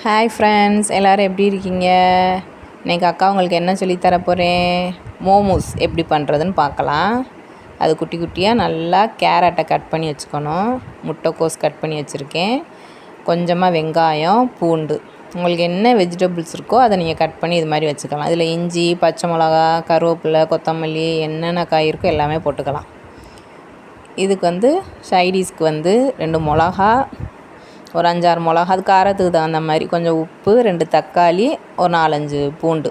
Hi friends, எல்லோரும் எப்படி இருக்கீங்க? இன்றைக்கி அக்கா உங்களுக்கு என்ன சொல்லித்தர போகிறேன், மோமோஸ் எப்படி பண்ணுறதுன்னு பார்க்கலாம். அது குட்டி குட்டியாக நல்லா கேரட்டை கட் பண்ணி வச்சுக்கணும். முட்டைக்கோஸ் கட் பண்ணி வச்சுருக்கேன். கொஞ்சமாக வெங்காயம், பூண்டு, உங்களுக்கு என்ன வெஜிடபிள்ஸ் இருக்கோ அதை நீங்கள் கட் பண்ணி இது மாதிரி வச்சுக்கலாம். இதில் இஞ்சி, பச்சை மிளகா, கருவேப்பிலை, கொத்தமல்லி, என்னென்ன காய் இருக்கோ எல்லாமே போட்டுக்கலாம். இதுக்கு சைடிஷ்க்கு 2 மிளகா, ஒரு 5-6 மிளகா, அது காரத்துக்கு தகுந்த மாதிரி, கொஞ்சம் உப்பு, 2 தக்காளி, ஒரு 4-5 பூண்டு,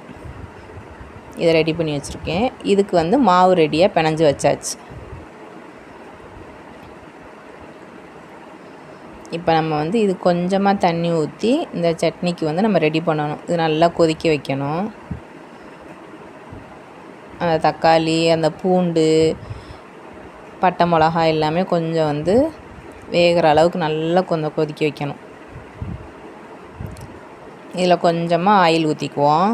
இதை ரெடி பண்ணி வச்சுருக்கேன். இதுக்கு மாவு ரெடியாக பிணைஞ்சு வச்சாச்சு. இப்போ நம்ம இது கொஞ்சமாக தண்ணி ஊற்றி இந்த சட்னிக்கு நம்ம ரெடி பண்ணணும். இது நல்லா கொதிக்க வைக்கணும். அந்த தக்காளி, அந்த பூண்டு, பட்டை மிளகா எல்லாமே கொஞ்சம் வேகிற அளவுக்கு நல்லா கொஞ்சம் கொதிக்க வைக்கணும். இதில் கொஞ்சமாக ஆயில் ஊற்றிக்குவோம்.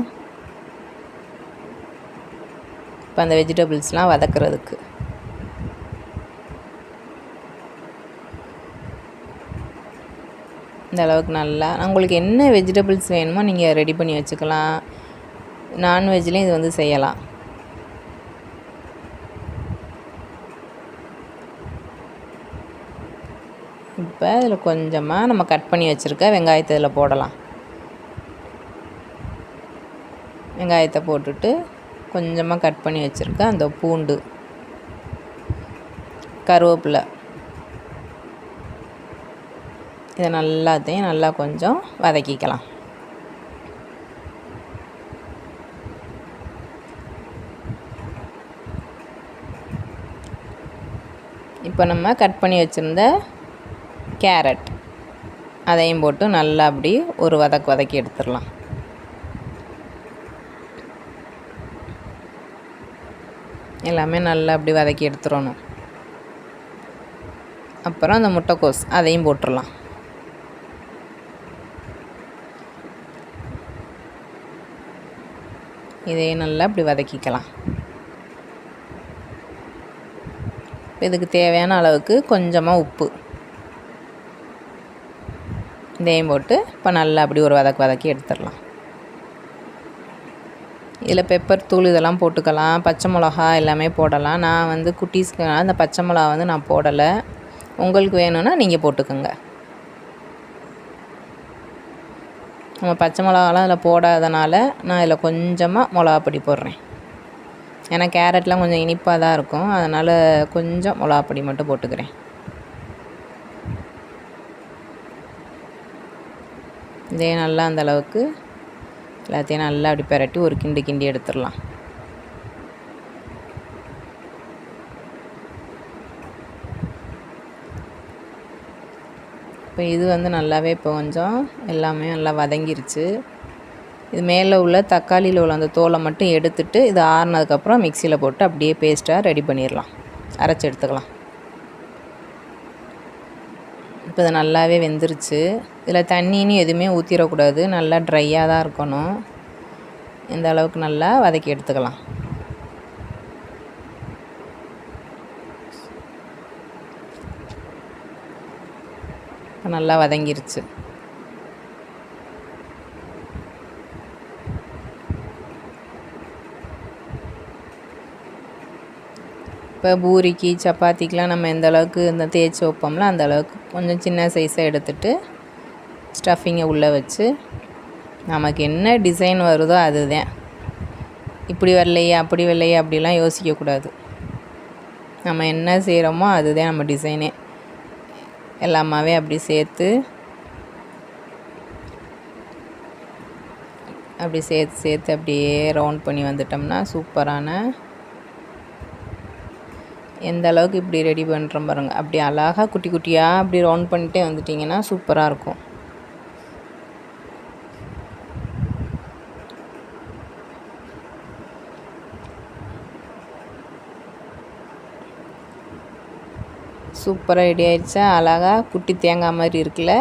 இப்போ அந்த வெஜிடபிள்ஸ்லாம் வதக்கிறதுக்கு இந்த அளவுக்கு நல்லா, உங்களுக்கு என்ன வெஜிடபிள்ஸ் வேணுமோ நீங்கள் ரெடி பண்ணி வச்சுக்கலாம். நான்வெஜ்லேயும் இது செய்யலாம். இப்போ இதில் கொஞ்சமாக நம்ம கட் பண்ணி வச்சுருக்க வெங்காயத்தை இதில் போடலாம். வெங்காயத்தை போட்டுட்டு கொஞ்சமாக கட் பண்ணி வச்சுருக்க அந்த பூண்டு, கருவேப்பிலை, இதை எல்லாத்தையும் நல்லா கொஞ்சம் வதக்கிக்கலாம். இப்போ நம்ம கட் பண்ணி வச்சுருந்த கேரட் அதையும் போட்டு நல்லா அப்படி ஒரு வதக்கி எடுத்துடலாம். எல்லாமே நல்லா அப்படி வதக்கி எடுத்துடணும். அப்புறம் அந்த முட்டைக்கோஸ் அதையும் போட்டுடலாம். இதையும் நல்லா அப்படி வதக்கிக்கலாம். இதுக்கு தேவையான அளவுக்கு கொஞ்சமாக உப்பு இதையும் போட்டு இப்போ நல்லா அப்படி ஒரு வதக்கி எடுத்துடலாம். இதில் பெப்பர் தூள் இதெல்லாம் போட்டுக்கலாம். பச்சை மிளகா எல்லாமே போடலாம். நான் குட்டீஸ்க்கு அந்த பச்சை மிளகா நான் போடலை. உங்களுக்கு வேணும்னா நீங்கள் போட்டுக்கோங்க. நம்ம பச்சை மிளகாலாம் அதில் போடாதனால நான் இதில் கொஞ்சமாக மிளகாப்பொடி போடுறேன். ஏன்னா கேரட்லாம் கொஞ்சம் இனிப்பாக தான் இருக்கும், அதனால் கொஞ்சம் மிளகாப்பொடி மட்டும் போட்டுக்கிறேன். இதே நல்லா அந்த அளவுக்கு எல்லாத்தையும் நல்லா அப்படி பிரட்டி ஒரு கிண்டி எடுத்துடலாம். இப்போ இது நல்லாவே இப்போ கொஞ்சம் எல்லாமே நல்லா வதங்கிருச்சு. இது மேலே உள்ள தக்காளியில் உள்ள அந்த தோலை மட்டும் எடுத்துட்டு இது ஆறுனதுக்கப்புறம் மிக்சியில் போட்டு அப்படியே பேஸ்ட்டாக ரெடி பண்ணிடலாம், அரைச்சி எடுத்துக்கலாம். இப்போ இது நல்லாவே வெந்துருச்சு. இதில் தண்ணின்னு எதுவுமே ஊற்றிடக்கூடாது, நல்லா ட்ரையாக தான் இருக்கணும். இந்த அளவுக்கு நல்லா வதக்கி எடுத்துக்கலாம். இப்போ நல்லா வதங்கிருச்சு. இப்போ பூரிக்கு சப்பாத்திக்கெலாம் நம்ம எந்த அளவுக்கு இந்த தேய்ச்சி வைப்போம்ல அந்த அளவுக்கு கொஞ்சம் சின்ன சைஸாக எடுத்துகிட்டு ஸ்டஃபிங்கை உள்ளே வச்சு நமக்கு என்ன டிசைன் வருதோ அதுதான். இப்படி வரலையே அப்படி வரலையே அப்படிலாம் யோசிக்கக்கூடாது. நம்ம என்ன செய்கிறோமோ அதுதான் நம்ம டிசைனே. எல்லாமே அப்படி சேர்த்து அப்படியே ரவுண்ட் பண்ணி வந்துட்டோம்னா சூப்பரான, எந்த அளவுக்கு இப்படி ரெடி பண்ணுறோம் பாருங்கள். அப்படி அழகாக குட்டி குட்டியாக அப்படி ரவுண்ட் பண்ணிட்டே வந்துட்டிங்கன்னா சூப்பராக இருக்கும். சூப்பராக ரெடி ஆயிடுச்சா? அழகாக குட்டி தேங்காய் மாதிரி இருக்குல்ல,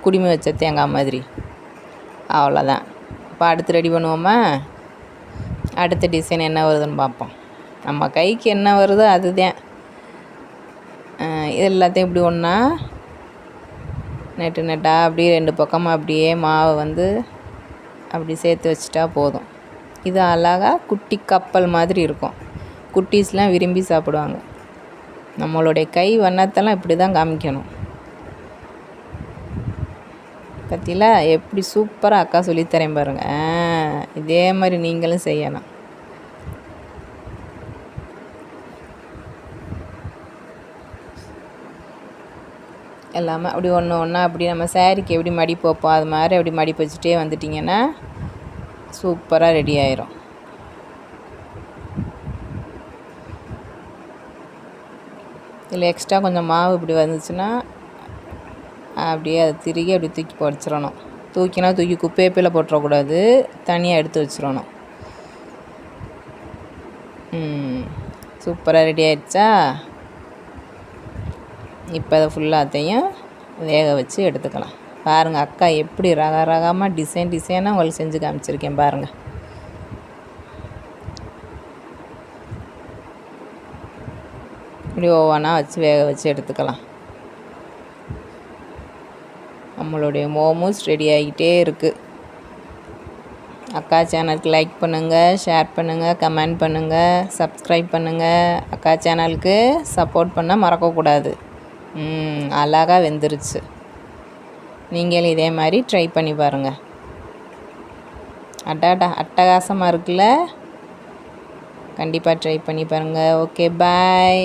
குடிமை வச்ச தேங்காய் மாதிரி. அவ்வளோதான். இப்போ அடுத்து ரெடி பண்ணுவோமா? அடுத்த டிசைன் என்ன வருதுன்னு பார்ப்போம். நம்ம கைக்கு என்ன வருதோ அதுதான். இது எல்லாத்தையும் இப்படி ஒன்றா நெட்டு நெட்டாக அப்படியே 2 பக்கமாக அப்படியே மாவை வந்து அப்படி சேர்த்து வச்சிட்டா போதும். இது அழகாக குட்டி கப்பல் மாதிரி இருக்கும். குட்டீஸ்லாம் விரும்பி சாப்பிடுவாங்க. நம்மளுடைய கை வண்ணத்தெல்லாம் இப்படி தான் காமிக்கணும். பற்றில எப்படி சூப்பராக அக்கா சொல்லித்தரேன் பாருங்கள். இதே மாதிரி நீங்களும் செய்யணும். எல்லாமே அப்படி ஒன்று ஒன்றா அப்படி நம்ம சாரீக்கு எப்படி மடிப்பு வைப்போம் அது மாதிரி அப்படி மடிப்பு வச்சுட்டே வந்துட்டிங்கன்னா சூப்பராக ரெடி ஆயிரும். இதில் எக்ஸ்ட்ரா கொஞ்சம் மாவு இப்படி வந்துச்சுன்னா அப்படியே அதை திருகி அப்படி தூக்கி வச்சிடணும். தூக்கி குப்பையப்பில் போட்டுறக்கூடாது, தனியாக எடுத்து வச்சிடணும். சூப்பராக ரெடி ஆகிடுச்சா? இப்போ அதை ஃபுல்லாத்தையும் வேக வச்சு எடுத்துக்கலாம். பாருங்கள் அக்கா எப்படி ரகமாக டிசைனாக உங்களுக்கு செஞ்சு காமிச்சிருக்கேன் பாருங்கள். இப்படி ஒவ்வொன்றா வச்சு வேக வச்சு எடுத்துக்கலாம். நம்மளுடைய மோமோஸ் ரெடி ஆகிட்டே இருக்குது. அக்கா சேனலுக்கு லைக் பண்ணுங்கள், ஷேர் பண்ணுங்கள், கமெண்ட் பண்ணுங்கள், சப்ஸ்கிரைப் பண்ணுங்கள். அக்கா சேனலுக்கு சப்போர்ட் பண்ண மறக்கக்கூடாது. அழகாக வெந்துருச்சு. நீங்களும் இதே மாதிரி ட்ரை பண்ணி பாருங்கள். அட்டகாசமாக இருக்குல்ல? கண்டிப்பாக ட்ரை பண்ணி பாருங்கள். ஓகே, பாய்.